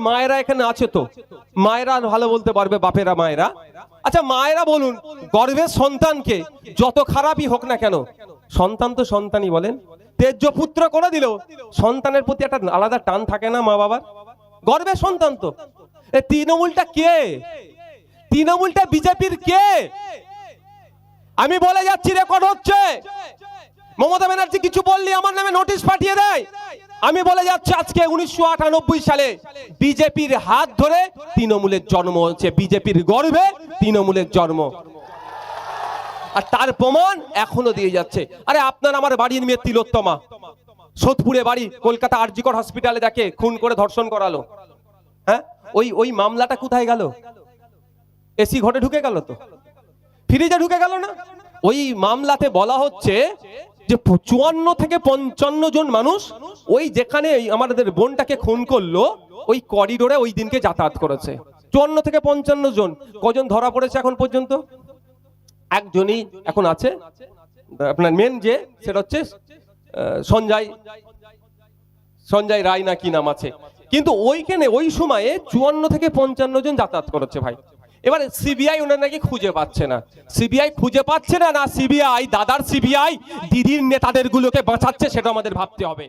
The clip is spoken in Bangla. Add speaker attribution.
Speaker 1: মায়েরা এখানে আছে তো, মায়েরা ভালো বলতে পারবে, বাপেরা মায়েরা। আচ্ছা মায়েরা বলুন, গর্ভের সন্তানকে যত খারাপই হোক না কেন, সন্তান তো সন্তানই, বলেন। তেজ্য পুত্র করে দিল, সন্তানের প্রতি একটা আলাদা টান থাকে না মা বাবার? গর্ভের সন্তান তো। এই তৃণমূলটা কে? তৃণমূলটা বিজেপির কে? আমি বলে যাচ্ছি, রেকর্ড হচ্ছে। মমতা ব্যানার্জি কিছু বললি আমার নামে নোটিশ পাঠিয়ে দেয়। আমি বলে যাচ্ছি, আজকে 1998 সালে বিজেপির হাত ধরে তৃণমূলের জন্ম হচ্ছে, বিজেপির গর্ভে তৃণমূলের জন্ম, আর তার প্রমাণ এখনো দিয়ে যাচ্ছে। আরে আপনার আমার বাড়ির মেয়ে তিলোত্তমা, সোদপুরে বাড়ি, কলকাতা আরজি কর হসপিটালে দেখে খুন করে ধর্ষণ করালো। হ্যাঁ, ওই মামলাটা কোথায় গেল? এসি ঘরে ঢুকে গেল তো, ফ্রিজে ঢুকে গেল না? ওই মামলাতে বলা হচ্ছে যে 54 থেকে 55 জন মানুষ ওই যেখানে আমাদের বোনটাকে খুন করলো ওই করিডোরে ওই দিনকে যাতায়াত করেছে। 54 থেকে 55 জন। কজন ধরা পড়েছে এখন পর্যন্ত? একজনই এখন আছে, আপনার মেন যে, সেটা হচ্ছে সঞ্জয় রায় না কি নাম আছে। কিন্তু ওইখানে ওই সময়ে 54 থেকে 55 জন যাতায়াত করেছে ভাই। এবার সিবিআই ওনার নাকি খুঁজে পাচ্ছে না। সিবিআই খুঁজে পাচ্ছে না, না সিবিআই দাদার সিবিআই দিদির নেতাদের গুলোকে বাঁচাচ্ছে, সেটা আমাদের ভাবতে হবে।